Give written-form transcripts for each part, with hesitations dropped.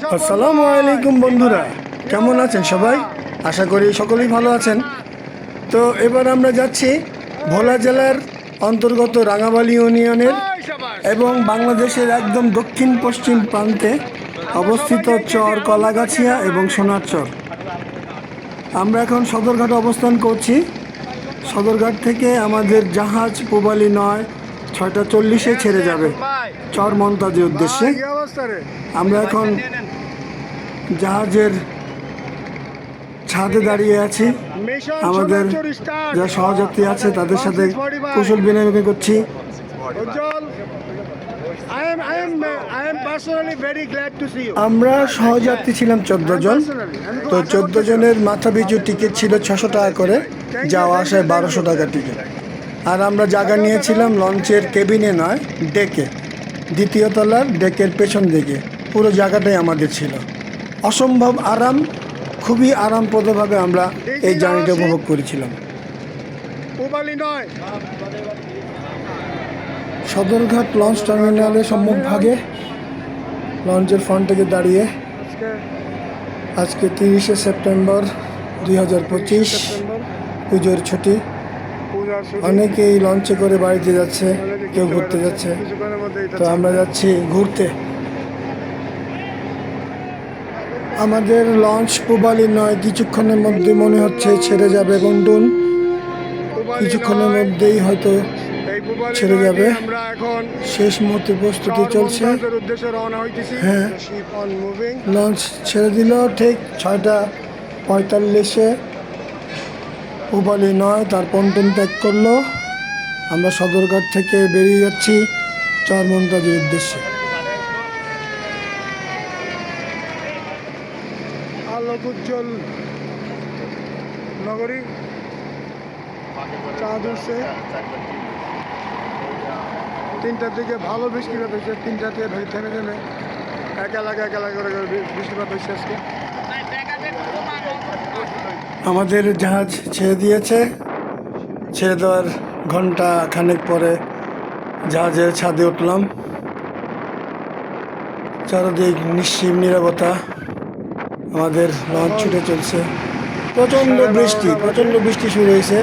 আসসালামু আলাইকুম বন্ধুরা, কেমন আছেন সবাই? আশা করি সকলেই ভালো আছেন। তো এবার আমরা যাচ্ছি ভোলা জেলার অন্তর্গত রাঙাবালি ইউনিয়নের এবং বাংলাদেশের একদম দক্ষিণ পশ্চিম প্রান্তে অবস্থিত চর কলাগাছিয়া এবং সোনার চর। আমরা এখন সদরঘাট অবস্থান করছি। সদরঘাট থেকে আমাদের জাহাজ পূবালী 9 6:40 ছেড়ে যাবে চর মন্তাজের উদ্দেশ্যে। আমরা এখন জাহাজের ছাদে দাঁড়িয়ে আছি। আমাদের যা সহযাত্রী আছে তাদের সাথে কুশল বিনিময় করছি। আমরা সহযাত্রী ছিলাম 14 জন। তো 14 জনের মাথা পিছু টিকিট ছিল 600 টাকা করে, যাওয়া আসায় 1200 টাকা টিকিট। আর আমরা জায়গা নিয়েছিলাম লঞ্চের কেবিনে নয়, ডেকে, দ্বিতীয় তলার ডেকের পেছন দিকে। পুরো জায়গাটাই আমাদের ছিল। অসম্ভব আরাম, খুবই আরামপ্রদভাবে আমরা এই জার্নিটা উপভোগ করেছিলাম। সদরঘাট লঞ্চ টার্মিনালের সম্মুখভাগে লঞ্চের ফ্রন্ট থেকে দাঁড়িয়ে আজকে 30শে সেপ্টেম্বর 2025, পুজোর ছুটি। অনেকেই লঞ্চে করে বাড়িতে যাচ্ছে, কেউ ঘুরতে যাচ্ছে। তো আমরা যাচ্ছি ঘুরতে। আমাদের লঞ্চ পূবালী 9 কিছুক্ষণের মধ্যে মনে হচ্ছে ছেড়ে যাবে গন্ডুন। কিছুক্ষণের মধ্যেই হয়তো ছেড়ে যাবে। শেষ মুহূর্তে প্রস্তুতি চলছে। হ্যাঁ, লঞ্চ ছেড়ে দিল ঠিক 6:45। পূবালী 9 তার পন্টন ত্যাগ করলো। আমরা সদরঘাট থেকে বেরিয়ে যাচ্ছি চর মন্তাজের উদ্দেশ্যে। আলোকোজ্জ্বল নগরী, চাঁদ উঠছে। 3টার দিকে ভালো বৃষ্টিপাত হয়েছে। 3টা থেকে থেমে থেমে এক এলাকা করে বৃষ্টিপাত হয়েছে আজকে। আমাদের জাহাজ ছেড়ে দিয়েছে। ছেড়ে দেওয়ার ঘন্টা খানেক পরে জাহাজের ছাদে উঠলাম। চারদিক নিশ্চিম নীরবতা। আমাদের লঞ্চ ছুটে চলছে। প্রচণ্ড বৃষ্টি শুরু হয়েছে।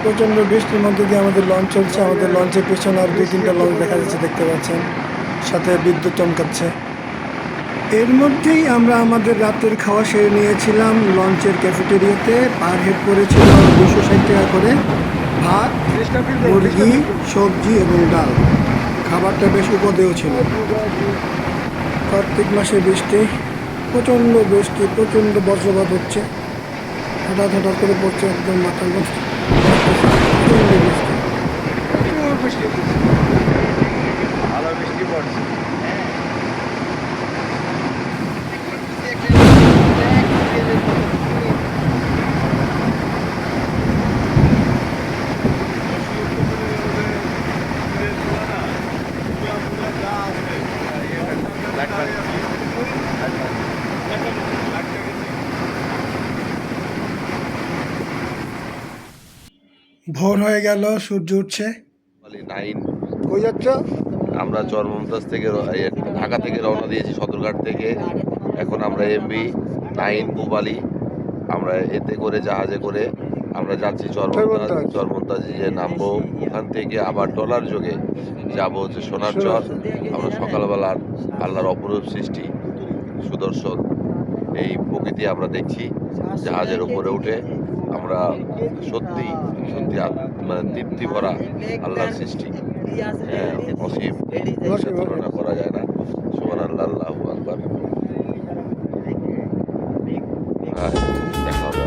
প্রচণ্ড বৃষ্টির মধ্যে দিয়ে আমাদের লঞ্চ চলছে। আমাদের লঞ্চের পেছনে আর 2-3টা লঞ্চ দেখা যাচ্ছে, দেখতে পাচ্ছেন। সাথে বিদ্যুৎ চমকাচ্ছে। এর মধ্যেই আমরা আমাদের রাতের খাওয়া সেরে নিয়েছিলাম লঞ্চের ক্যাফেটেরিয়াতে। পার হেড পড়েছিল 260 টাকা করে। ভাত, মুরগি, সবজি এবং ডাল। খাবারটা বেশ উপদেয় ছিল। কার্তিক মাসে বৃষ্টি, প্রচণ্ড বৃষ্টি, প্রচণ্ড বজ্রপাত হচ্ছে। হঠাৎ করে পড়ছে একদম মাথার মধ্যে। প্রচণ্ড বৃষ্টি ভালো বৃষ্টি পড়ছে। ভোর হয়ে গেল, সূর্য উঠছে। 9 কই যাচ্ছ? আমরা চর মমতাজ থেকে ঢাকা থেকে রওনা দিয়েছি, সদরঘাট থেকে। এখন আমরা MV 9 পূবালী। আমরা এতে করে জাহাজে করে আমরা যাচ্ছি চর মমতাজে যে নামবো। ওখান থেকে আবার ট্রলার যোগে যাবো হচ্ছে সোনার চর। আমরা সকালবেলার আল্লাহর অপরূপ সৃষ্টি, সুদর্শন এই প্রকৃতি আমরা দেখছি জাহাজের উপরে উঠে। আমরা সত্যি মানে তৃপ্তি ভরা আল্লাহর সৃষ্টি, অসীম, তুলনা করা যায় না। সুবহানাল্লাহ, আল্লাহু আকবার। দেখা হবে।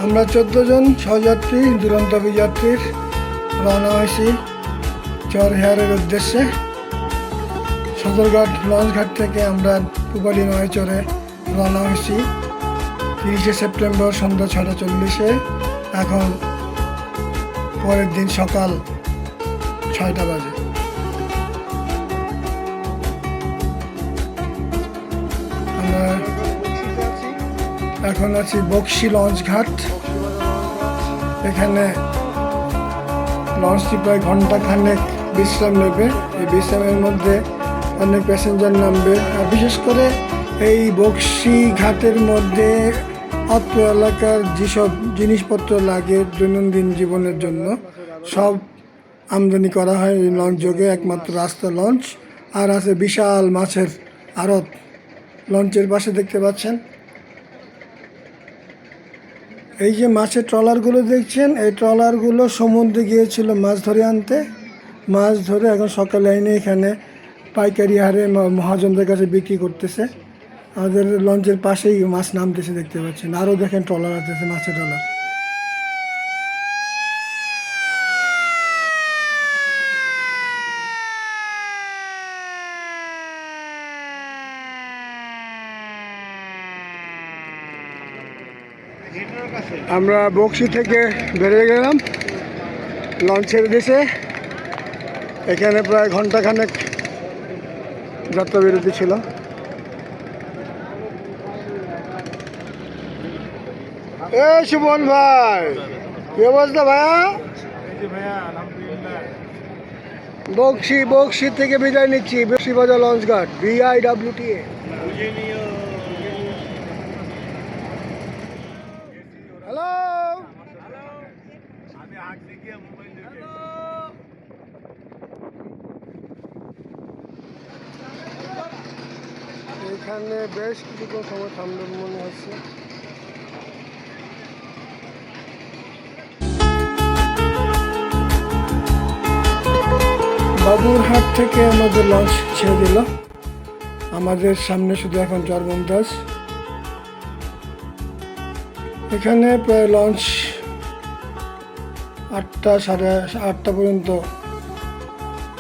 আমরা 14 জন সহযাত্রী দুরন্ত অভিযাত্রীর রওনা হয়েছি চর হেয়ারের উদ্দেশ্যে। সদরঘাট লঞ্চঘাট থেকে আমরা পূবালী 9 চরে রওনা হয়েছি 30শে সেপ্টেম্বর সন্ধ্যা 6:40। এখন পরের দিন সকাল 6টা বাজে। আমরা এখন আছি বকশী লঞ্চঘাট। এখানে লঞ্চটি প্রায় ঘন্টা খানেক বিশ্রাম নেবে। এই বিশ্রামের মধ্যে অনেক প্যাসেঞ্জার নামবে। আর বিশেষ করে এই বকশী ঘাটের মধ্যে অত্র এলাকার যেসব জিনিসপত্র লাগে দৈনন্দিন জীবনের জন্য সব আমদানি করা হয় এই লঞ্চ যোগে। একমাত্র রাস্তা লঞ্চ, আর আছে বিশাল মাছের আড়ত লঞ্চের পাশে দেখতে পাচ্ছেন। এই যে মাছের ট্রলারগুলো দেখছেন, এই ট্রলারগুলো সমুদ্রে গিয়েছিল মাছ ধরে আনতে। মাছ ধরে এখন সকালে এনে এখানে পাইকারি হারে মহাজনদের কাছে বিক্রি করতেছে। আমাদের লঞ্চের পাশেই মাছ নামতেছে দেখতে পাচ্ছেন। আরও দেখেন ট্রলার আসতেছে, মাছের ট্রলার। আমরা বকশী থেকে বেরিয়ে গেলাম লঞ্চের দেশে। এখানে প্রায় ঘন্টাখানেক যাত্রা বিরতি ছিল। এ সুমন ভাই, কি অবস্থা ভাইয়া? বকশী থেকে বিদায় নিচ্ছি। বকশী বাজার লঞ্চ ঘাট, BIWTA। হ্যালো, এখানে বেশ কিছুক্ষণ সময় থামবে মনে হচ্ছে। বাবুরহাট থেকে আমাদের লঞ্চ ছেড়ে দিল। আমাদের সামনে শুধু এখন চরমন্তাজ। এখানে প্রায় লঞ্চ 8টা সাড়ে 8টা পর্যন্ত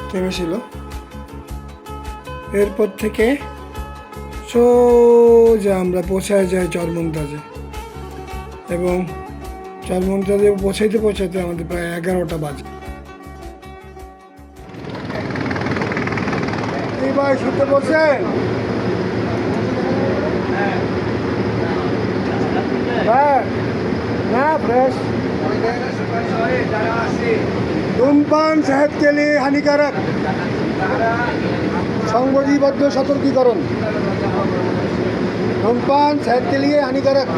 থেমেছিল। এরপর থেকে সোজা আমরা পৌঁছায় যাই চরমন্তাজে, এবং চরমন্তাজে পৌঁছাইতে আমাদের প্রায় 11টা বাজে। ভাই শুনতে বলছেন? হ্যাঁ, না फ्रेश। धूमपान सेहत के लिए हानिकारक, संविधिबद्ध सतर्कीकरण। धूमपान सेहत के लिए हानिकारक।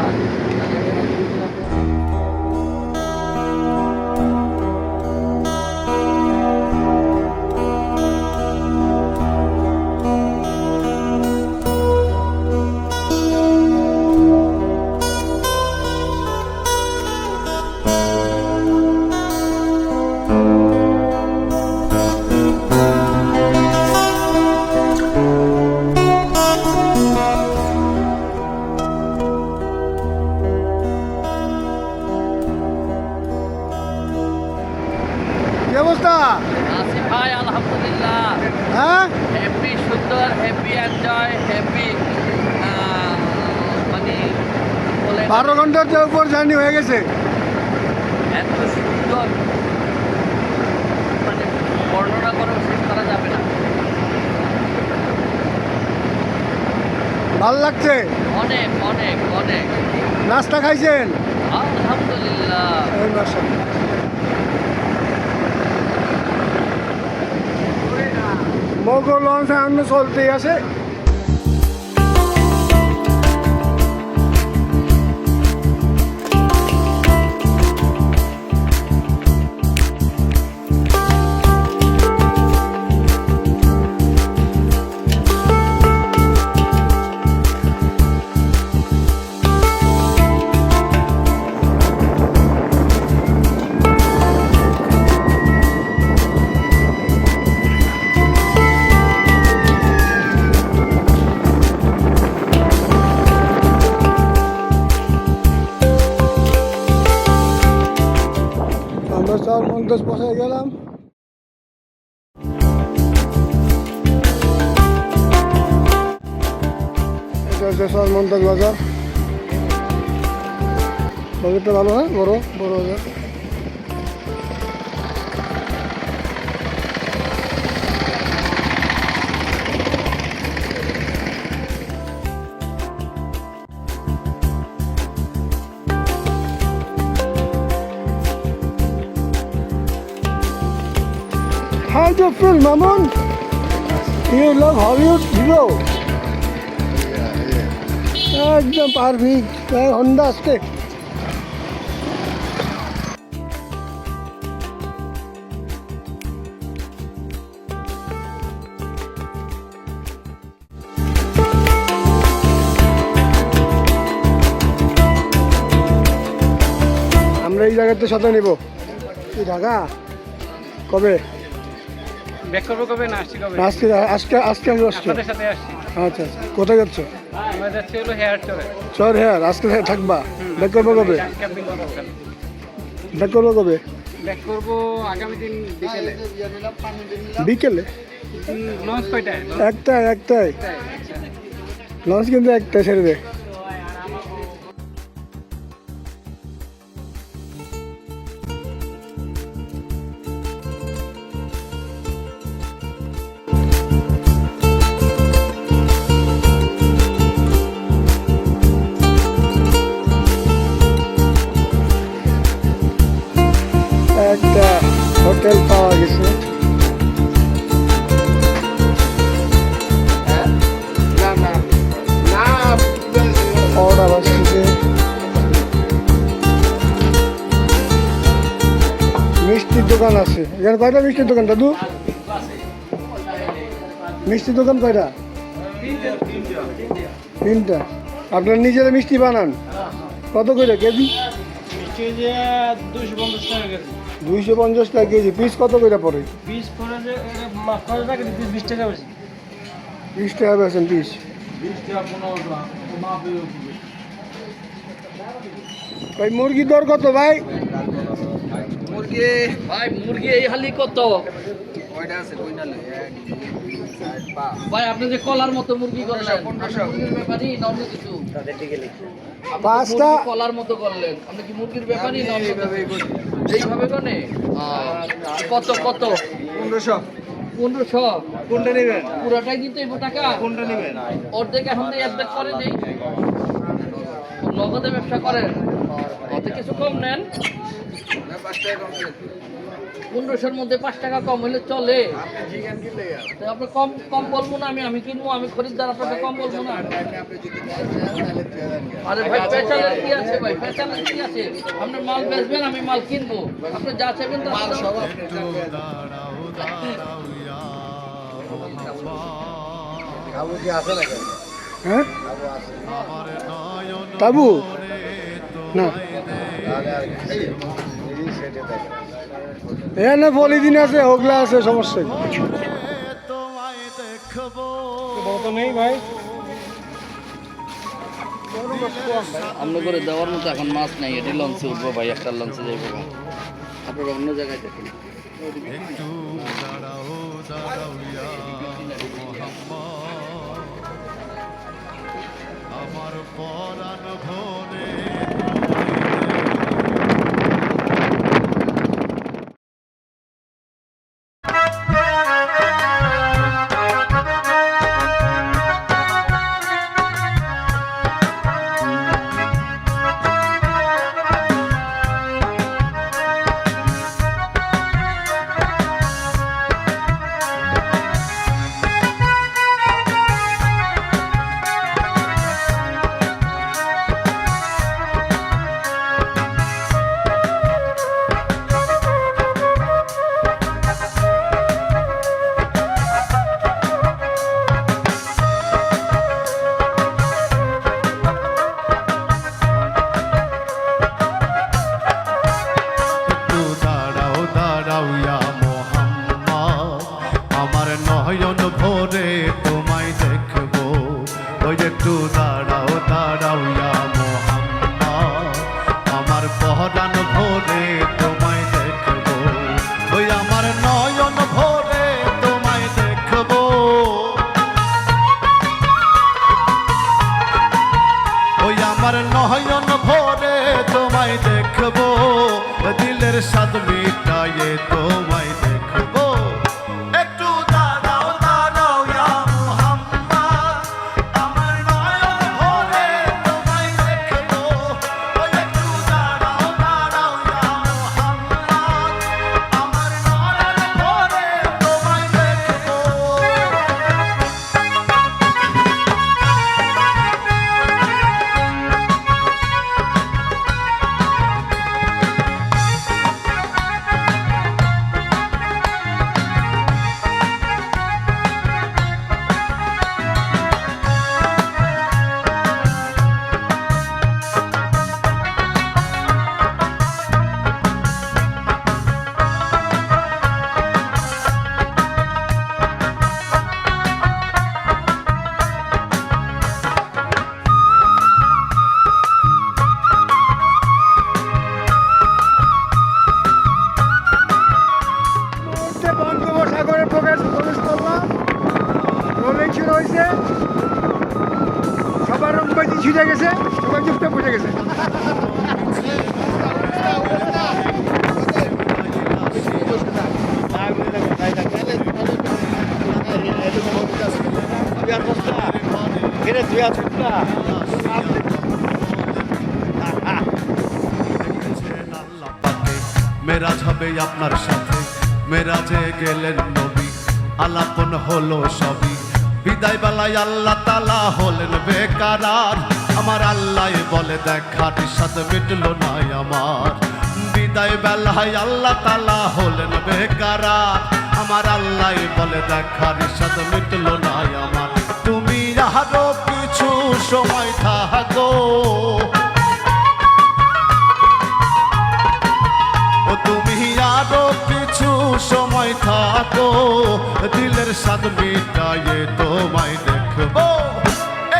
কি অবস্থা আসিফ ভাই? আলহামদুলিল্লাহ, হ্যাঁ, হ্যাপি, সুন্দর, হ্যাপি এনজয়, হ্যাপি, মানে বলে 12 ঘন্টার যে উপর জার্নি হয়ে গেছে। এত সুন্দর, মানে বর্ণনা করে শেষ করা যাবে না। ভাল লাগছে? অনেক অনেক অনেক। নাস্তা খাইছেন? আলহামদুলিল্লাহ। এই মাশাআল্লাহ। মগো লঞ্চ এখন চলতেই আছে। আমরা চরমন্তাজ পৌঁছে গেলাম। এটা হচ্ছে চরমন্তাজ বাজার। বাজারটা ভালো, না বড় বড় বাজার। How do you feel, Mamun? You love Hollywood hero? একদম পারফেক্ট হন্ডা আসতে আমরা এই জায়গাতে সাথে নেব কি ঢাকা কবে ব্যাক করবো কবে না আসছি কবে আজকে আজকে আজকে আমি আসছি আপনাদের সাথে আসছি আচ্ছা আচ্ছা কোথায় যাচ্ছ আমরা যাচ্ছি হলো হেয়ার চলে চর হ্যাঁ আজকে থাকবা ব্যাক করবো কবে ক্যাম্পিং করবো ওখানে ব্যাক করবো কবে ব্যাক করবো আগামী দিন বিকেলে বিকেলে লঞ্চ কয়টায় একটাই লঞ্চ কিন্তু একটা ছেড়ে দে একটা হোটেল পাওয়া গেছে অর্ডার আসছে মিষ্টির দোকান আছে এখানে কয়টা মিষ্টির দোকান দাদু মিষ্টির দোকান কয়টা তিনটা আপনার নিজেরা মিষ্টি বানান কত করে কেজি 250 টাকা কেজি পিস কত করে পড়ে 20 টাকা বেশি 20 টাকা বেছেন পিস ভাই মুরগির দর কত ভাই ভাই মুরগি এই হালি কত ভাই আপনি যে কলার মতো মুরগি করলেন মুরগির ব্যাপারই না অন্য কিছু পাঁচটা মুরগি কলার মতো করলেন আপনি কি মুরগির ব্যাপারই না অন্য কিছু? এইভাবে কনে কত কত 1500 কোনটা নেবেন পুরোটাই দিতে হইব টাকা কোনটা নেবেন অর্ধেক এখন দিয়ে অর্ধেক করে নেই নগদে ব্যবসা করেন অত কিছু কম নেন 1500-র মধ্যে 5 টাকা কম হলে চলে তো আপনি কম কম বলবো না আমি কিনবো আমি খরিদ্দার আপনাকে কম বলবো না আরে ভাই পেঁচালের কি আছে ভাই পেঁচালের কি আছে আপনি মাল বেচবেন আমি মাল কিনবো আপনি যা চাইবেন তা সব হ্যাঁ তাবু না এখানে পলিথিন আছে ওগলা আছে সমস্যা কি? বড় নেই ভাই অন্য করে দেওয়ার মতো এখন মাছ নাই এটি লঞ্চে উঠবো ভাই একটা লঞ্চে যাইবো ভাই আপনারা অন্য জায়গায় দেখুন আমার পরাণ ভরে হয়েছে, সবার রংবাজি ছিঁড়ে গেছে, সবাই চুপচাপ বসে গেছে। মেরাজ হবে আপনার সাথে, মেরাজে গেলেন নবী, আলাপন হলো সবই। বিদায় বেলায় আল্লাহ তালা হলেন বেকারার, আমার আল্লাহ বলে দেখার সাথে মিটলো নাই আমার। বিদায় বেলায় আল্লাহ তালা হলেন বেকারার, আমার আল্লাহ বলে দেখার সাথে মিটলো নাই আমার। তুমি আরো কিছু সময় থাকো, তুমি আরো কিছু সময় থাকো, দিলের স্বাদ মিটাইয়ে তোমায় দেখবো।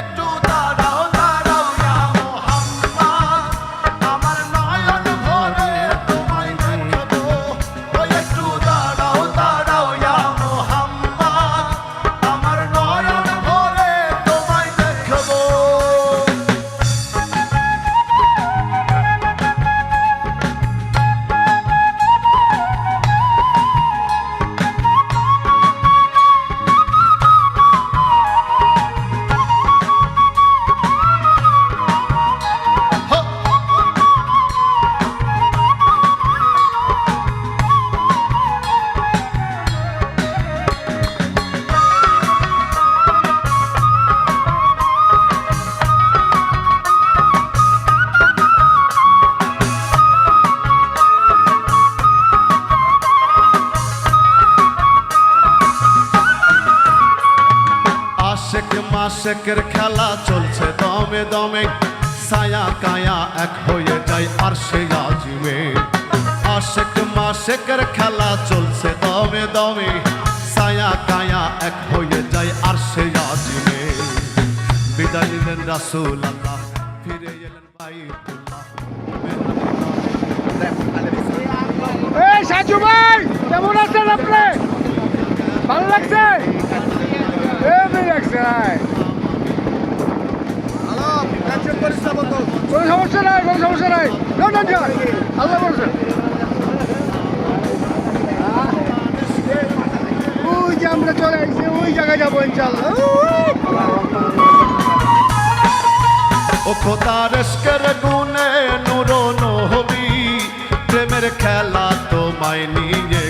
একটু দাঁড়াও দাঁড়াও ইয়া মুহাম্মদ, আমার নয়ন ভরে তোমায় দেখবো। একটু দাঁড়াও দাঁড়াও ইয়া মুহাম্মদ, আমার নয়ন ভরে তোমায় দেখবো। আশেক মাশেকের খেলা চলছে দমে দমে, ছায়া কায়া এক হয়ে যায় আর সে আজিমে। আশেক মাশেকের খেলা চলছে দমে দমে, ছায়া কায়া এক হয়ে যায় আর সে আজিমে। বিদায় নিলেন রাসূল আল্লাহ, ফিরে এলেন বাইতুল্লাহ। এই সাজু ভাই, কেমন আছেন আপনি? ভালো লাগছে? কোনো সমস্যা নাই, কোনো সমস্যা নাই। আল্লাহ বলছেন। ওই যে আমরা চলে আসছি, ওই জায়গায় যাবো ইনশাল্লাহ। ও খোদার ইশকের গুনে নূর নবী, প্রেমের খেলা তোমায় নিয়ে